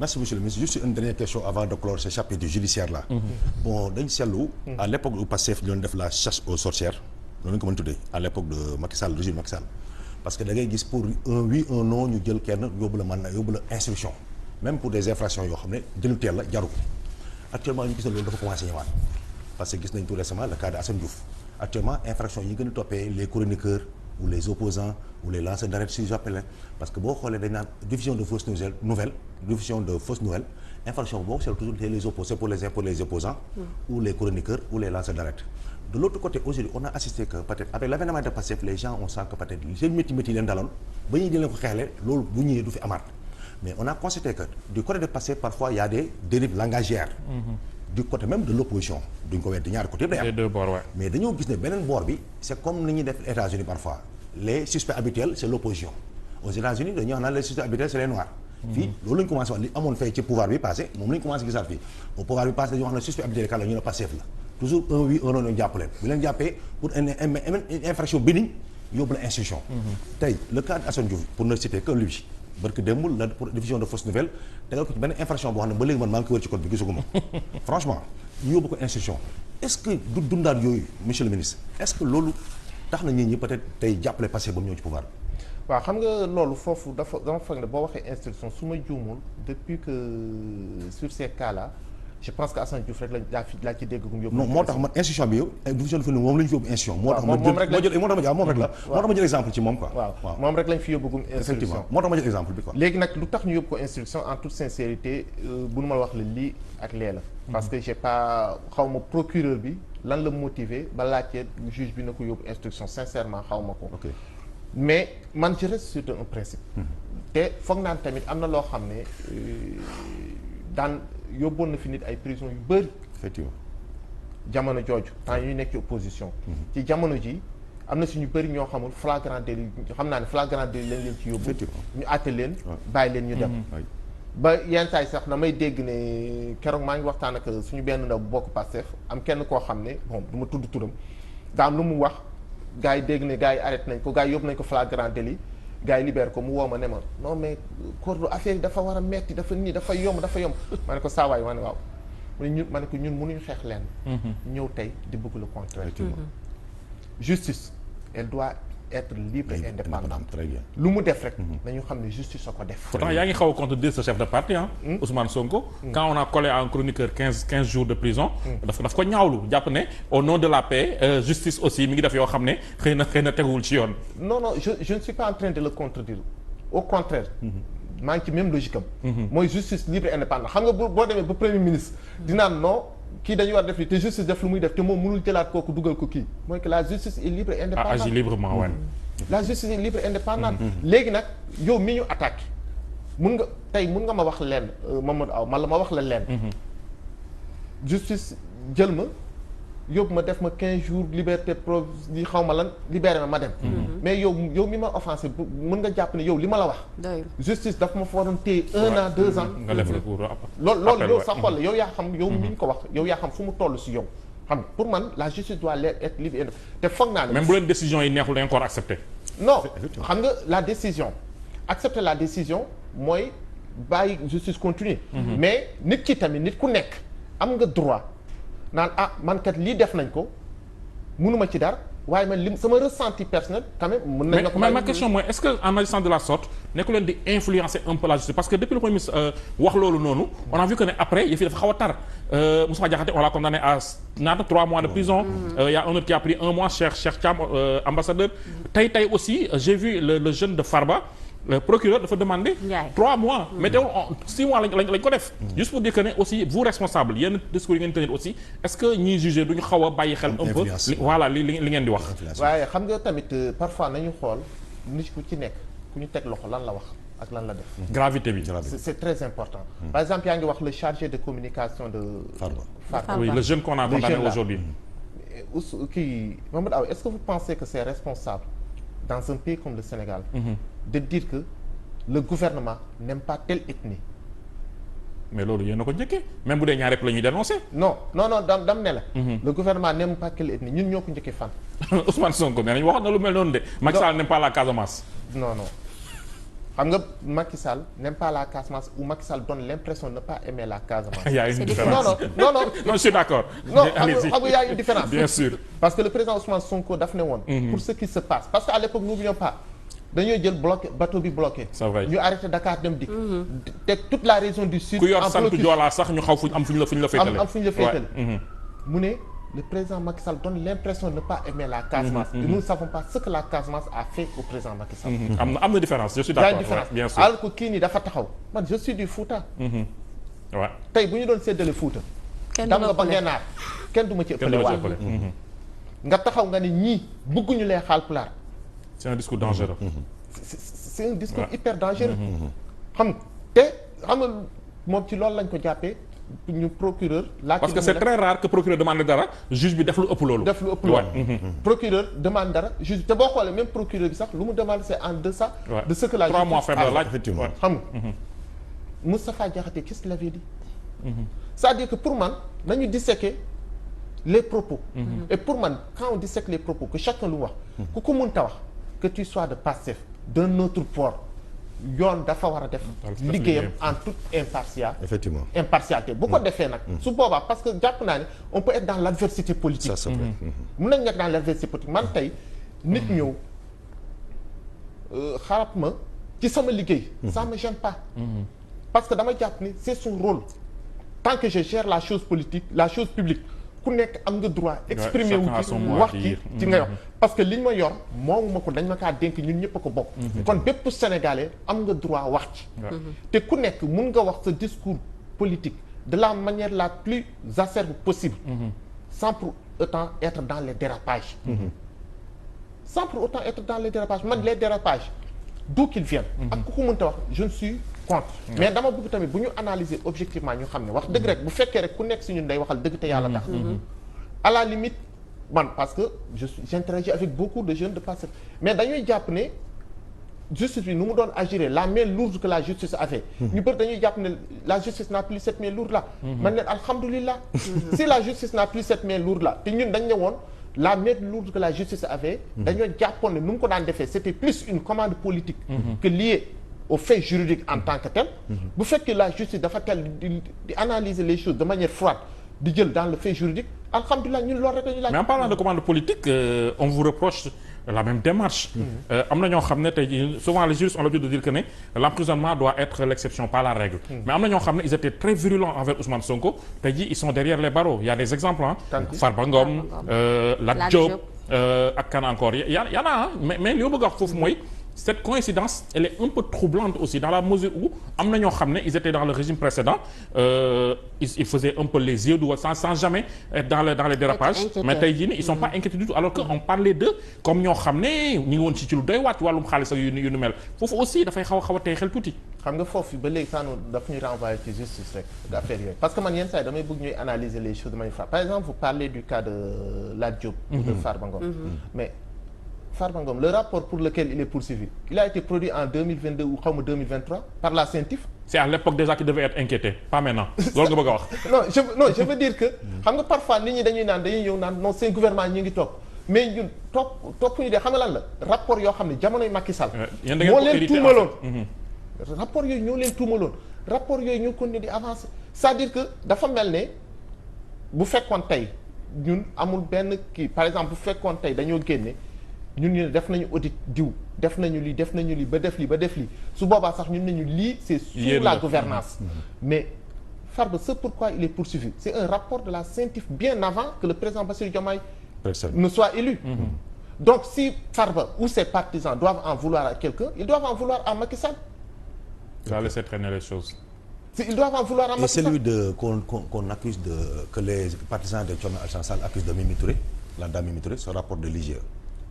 merci monsieur le ministre juste une dernière question avant de clore ce chapitre judiciaire là. Bon dañ seetlu. à l'époque où Pastef ñu doon def la chasse aux sorcières noonu ko mën tuddee à l'époque de Macky Sall régime Macky Sall parce que da ngay gis pour un oui un non ñu jël kenn yóbbu la instruction même pour des infractions yoo xam ne délictuelles la jaru ko actuellement ñu gis ne loolu dafa commencé ñëwaat parce que gis nañ tout récemment le cas de Assane Diouf actuellement infraction yi gën a toppee les chroniqueurs ou les opposants ou les lanceurs d'alerte si j'appelle parce que boo xoolee dañ naan diffusion de fausses nouvelles infraction boo c'est toujours les opposants pour les opposants ou les chroniqueurs ou les lanceurs d'alerte. De l'autre côté aujourd'hui on a assisté que peut-être avec l'avènement de Pastef les gens on sent que peut-être seen métti leen daloon ba ñuy di leen ko xeexle loolu bu ñëwee du fi amaat mais on a constaté que du côté de Pastef parfois il y a des dérives langagières du côté même de l'opposition duñ ko weddi ñaari côté yëpp day am deux bords, ouais. mais dañoo gis ne beneen boor bi c'est comme ni ñuy def États-Unis parfois les suspects habituels c'est l'opposition aux États-Unis dañuy wax naan les suspects habituels c'est les noirs fii loolu lañu commencé wax li amoon fay ci pouvoir bi passé moom lañu commencé gisaat fii au pouvoir bi passé dañuy wax ne suspect habituel kan la ñu ne Pastef la toujours un oui un non ñu jàpp leen bu leen jàppee pour une infraction bénigne yóbbu la institution tey le cas de Assane Diouf pour ne citer que lui barki démbul la pour diffusion de fausses nouvelles tegal ko ci benn infraction boo xam ne ba léegi man maa ngi ko wër ci code bi gisuguma franchement ñu yóbbu ko institution est-ce que du dundaat yooyu monsieur le ministre est-ce que loolu tax na nit ñi peut-être tey jàppale Pastef ba mu ñëw ci pouvoir bi. waaw xam nga loolu foofu dama foog ne boo waxee institution su ma juumul depuis que sur ces cas-là je pense que Assane Diouf rek laa ci dégg gum yóbbu. non moo tax man institution bi yow diffusion de moom la ñu fi yóbbu institution. moo tax ma jël exemple ci moom quoi. waaw moom rek lañ fi yóbbu gum instruction. moo tax ma jël exemple bi quoi. léegi nag lu tax ñu yóbbu ko instruction en toute sincérité bu nu ma wax la lii ak lee la. parce que j'ai pas xaw ma procureur bi lan la motiver ba laajte juge bi na ko yóbbu instruction sincèrement xaw ma ko. ok mais man je reste sur un principe. te foog naan tamit am na loo xam ne daan yóbboon na fi nit ay prison yu bëri. effectivement jamono jooju temps ñuy nekk ci opposition. ci jamono ji am na suñu bëri ñoo xamul flagrant délit xam naa ne flagrant délit lañ leen ci yóbbu. ñu àtte leen. bàyyi leen ñu dem. ba yenn saa yi sax damay dégg ne keroog maa ngi waxtaan ak suñu benn ndaw bu bokk Pastef am kenn koo xam ne bon du ma tudd turam daa am lu mu wax gars yi dégg ne gars yi arrêté nañ ko gars yi yóbbu nañ ko flagrant délit gars yi libéré ko mu woo ma ne ma non mais Kordo affaire yi dafa war a metti dafa nii dafa yomb ma ne ko saawaay ma ne waaw ma ne ko ñun mënuñu xeex leen ñëw tey di bëgg le contraire. Justice elle doit être libre et indépendante. très bien lu mu def rek nañu xam ne justice a ko def. pourtant yaa ngi xaw a contredire ce chef de parti Ousmane Sonko. quand on a collé à un chroniqueur 15 jours de prison. daf ko ñaawlu jàpp ne au nom de la paix justice aussi mi ngi def yoo xam ne xëy na teguwul ci yoon. non je ne suis pas en train de le contredire au contraire. maa ngi ci même logique am. mooy justice libre et indépendante xam nga boo demee ba premier ministre dinaan non kii dañu war def li te justice def lu muy def te moom mënul jëlaat kooku dugal ko kii mooy que la justice est libre et indépendante. agit librement ouais. La justice est libre et indépendante. léegi nag yow mi ñu attaqué mun nga ma wax leen Mamadou Aw man la ma wax la leen. justice jël ma yóbbu ma def ma 15 jours liberté provisoire di xaw ma lan libéré ma dem. mais yow mi ma offensé mën nga jàpp ne yow li ma la wax. justice daf ma fa waroon téye 1 an 2 ans. nga def recours loolu yow sa xol la yow yaa xam yow mi ñu ko wax yow yaa xam fu mu toll si yow. xam nga pour man la justice doit être libre et te foog naa ne. même bu leen décision yi neexul dañ ko war accepter. non xam nga la décision accepter la décision mooy bàyyi justice continue. mais nit ki tamit nit ku nekk am nga droit. naan man kat lii def nañ ko mënuma ci dara waaye man li sama ressenti personnel quand même mën nañ ko mais ma question mooy est-ce que en agissant de la sorte nekku leen di influencer un peu la justice parce que depuis le premier ministre wax loolu noonu on a vu que ne après yëf yi dafa xaw a tar Moustapha Diakhaté on l'a condamné à 3 mois de prison y a un autre qui a pris 1 mois Cheikh Thiam ambassadeur tey aussi j'ai vu le jeune de Farba le procureur dafa demander 3 mois mais teewul 6 mois lañ ko def juste pour dire que ne aussi vous responsable yenn discours yi ngeen tenir aussi est-ce que ñiy juger duñu xaw a bàyyi xel un peu voilà li ngeen di wax waaye xam nga tamit parfois nañu xool nit ku ci nekk ku ñu teg loxo lan la wax ak lan la def gravité bi c'est très important par exemple yaa ngi wax le chargé de communication de Farba oui le jeune qu'on a condamné aujourd'hui kii Mamadou Aw est-ce que vous pensez que c'est responsable dans un pays comme le Sénégal de dire que le gouvernement n'aime pas telle ethnie. mais loolu yéen a ko njëkkee même bu dee ñaar rek la ñuy dénoncer. non dam ne la. le gouvernement n'aime pas quelle ethnie ñun ñoo ko njëkkee fan. Ousmane Sonko nee nañu waxoon na lu mel noonu de. Macky Sall n'aime pas la Casamance. non xam nga Macky Sall n'aime pas la Casamance ou Macky Sall donne l'impression de ne pas aimer la Casamance. Il y a une différence. non non je suis d'accord. non xam nga y a une différence. Bien sûr. parce que le président Ousmane Sonko daf ne woon. pour ce qui se passe parce que à l'époque n'oublions pas dañoo jël bloqué bateau bi bloqué. c'est vrai ñu arrêté Dakar dem dikk. teg toute la région du sud. ku yor sant Joola sax ñu xaw am fu ñu la féetale. am fu ñu la féetale. mu ne le président Macky Sall donne l'impression de ne pas aimer la Casamance. et nous ne savons pas ce que la Casamance a fait au président Macky Sall. am na différence je suis d'accord. bien sûr alors que kii nii dafa taxaw man je suis du Fouta. waaw tey bu ñu doon séddale Fouta. kenn dam nga ba ngeenaar kenn du ma ci ëppale waat nga taxaw nga ne ñii bëgguñu lee Haalpulaar. c'est un discours dangereux. c'est un discours hyper dangereux. xam nga te xam nga moom ci loolu lañ ko jàppee ñu procureur. parce que c'est très rare que procureur demande dara juge bi def lu ëpp loolu. def lu ëpp loolu. procureur demande dara juge te boo xoolee même procureur bi sax lu mu demande c'est en deçà. de ce que la 3 mois ferme la laaj effectivement xam nga. Moustapha Diakhaté qu'est-ce qu'il avait dit. c'est-à-dire que pour man nañu disséquer les propos. et pour man quand on dissèque les propos que chacun lu wax. ku ko mënta wax que tu sois de Pastef d'un autre port yoon dafa war a def. liggéeyam en toute impartialité bu ko defee nag. su boobaa parce que jàpp naa ne on peut être dans l'adversité politique. ça c'est vrai. mën nañ nekk dans l'adversité politique man tey nit ñëw xarab ma ci sama liggéey. ça me gêne pas. parce que dama jàpp ni c'est son rôle tant que je gère la chose politique la chose publique ku nekk am nga droit exprimer wu ci wax ci nga yor parce que liñ ma yor moomu ma ko dañ ma kaa dénk ñun ñëpp a ko bokk kon bépp sénégalais am nga droit wax ci te ku nekk mun nga wax sa discours politique de la manière la plus acerbe possible sans pour autant être dans les dérapages sans pour autant être dans les dérapages man les dérapages d'où qu'ils viennent ak ku ko mënta wax je ne suis contre mais dama bëgg tamit bu ñu analyser objectivement ñu xam ne wax dëgg rek bu fekkee rek ku nekk si ñun day waxal dëgg te yàlla tax à la limite man parce que j'interagis avec beaucoup de jeunes de Pastef mais dañuy jàpp ne justice bi nu mu doon agir la main lourde que la justice avait ñu bëri dañuy jàpp ne la justice n'a plus cette main lourde là man leen alhamdoulilah si la justice n'a plus cette main lourde là te ñun dañ ne woon la main lourde que la justice avait dañoo jàppoon ne nu mu ko daan defee c'était plus une commande politique que liée au fait juridique en tant que tel bu fekkee la justice dafa tel di analyser les choses de manière froide di jël dans le fait juridique alhamdulilah ñun loolu rek la ñu laaj. mais en parlant de commande politique on vous reproche la même démarche am na ñoo xam ne tey jii souvent les juristes ont l'habitude de dire que ne l'emprisonnement doit être l'exception pas la règle mais am na ñoo xam ne ils étaient très virulents envers Ousmane Sonko tey jii ils sont derrière les barreaux il y a des exemples Farba Ngom Lat Diop ak kan encore y en a mais li ma bëgg a wax foofu mooy cette coïncidence elle est un peu troublante aussi dans la mesure où am na ñoo xam ne ils étaient dans le régime précédent ils faisaient un peu les yeux doux sans jamais être dans les dérapages mais tey jii nii ils sont pas inquiétés du tout alors que on parlait d'eux comme ñoo xam ne ñu ngi woon ci lu doy waat wàllum xaalis ak yu nu mel foofu aussi dafay xaw a tey xel tuuti. xam nga foofu ba léegi sax daf ñuy renvoyer ci justice rek d'affaire yooyu parce que man yenn saa yi damay bëgg ñuy analyser les choses de manière par exemple vous parlez du cas de Lat Diop ou de Farba Ngom mais Farba Ngom le rapport pour lequel il est poursuivi il a été produit en 2022 ou xaw ma 2023 par la CENTIF. c'est à l'époque déjà qu'il devait être inquiété pas maintenant loolu nga bëgg a wax. non je veux dire que xam nga parfois nit ñi dañuy ñëw naan non seen gouvernement ñi ngi topp mais ñun topp ñu de xam nga lan la rapport yoo xam ne jamonoy Macky Sall. moo leen tuumaloon. rapport yooyu ñoo leen tuumaloon rapport yooyu ñu continuer di avancer c'est-à-dire que dafa mel ne bu fekkoon tey ñun amul benn kii par exemple bu fekkoon tey dañoo génne. ñun ñu def nañu audit diw def nañu lii ba def lii su boobaa sax ñun nañu lii c'est sous la gouvernance mais Farba ce pourquoi il est poursuivi c'est un rapport de la CENTIF bien avant que le président Bassirou Diomaye ne soit élu donc si Farba ou ses partisans doivent en vouloir à quelqu'un ils doivent en vouloir à Macky Sall. Ça laisser traîner les choses. Ils doivent en vouloir à Macky Sall. Et celui qu'on accuse que les partisans de Thierno Alassane Sall accusent de Mimi Touré, la dame Mimi Touré, ce rapport de l'IGE.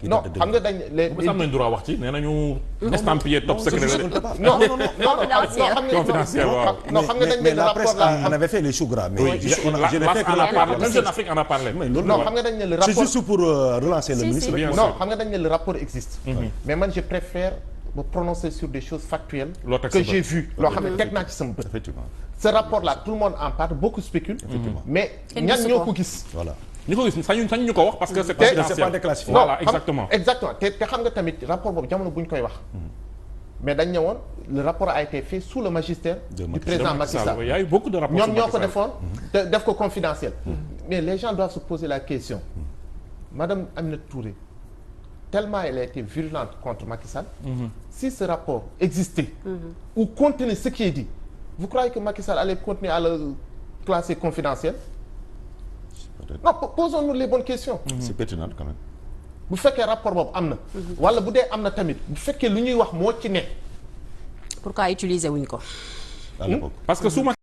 non xam nga dañ les am nañ droit wax ci nee nañu estampillé top secret non confidentiel waaw non xam nga dañ ne le rapport là on avait fait les choux gras mais Jeune Afrique en a parlé non xam nga dañ ne le rapport c'est juste pour relancer le ministre non xam nga dañ ne le rapport existe mais man je préfère me prononcer sur des choses factuelles que j'ai vues loo xam ne teg naa ci sama bët effectivement ce rapport là tout le monde en parle beaucoup spéculent mais ñan ñoo ko gis voilà ñu ko gis sañu ñu ko wax parce que c'est pas déclassifié. voilà exactement te xam nga tamit rapport boobu jamono bu ñu koy wax mais dañ ñëwoon le rapport a été fait sous le magistère du président Macky Sall. Il y a eu beaucoup de rapports. ñoom ñoo ko defoon def ko confidentiel. mais les gens doivent se poser la question. Madame Aminata Touré tellement elle a été virulente contre Macky Sall. Si ce rapport existait. ou contenait ce qui est dit. vous croyez que Macky Sall allait continuer à le classer confidentiel? non posons-nous les bonnes questions. c'est pertinent quand même. bu fekkee rapport boobu am na. wala bu dee am na tamit bu fekkee lu ñuy wax moo ci ne. pourquoi utiliser wuñ ko. à l'époque. parce que su ma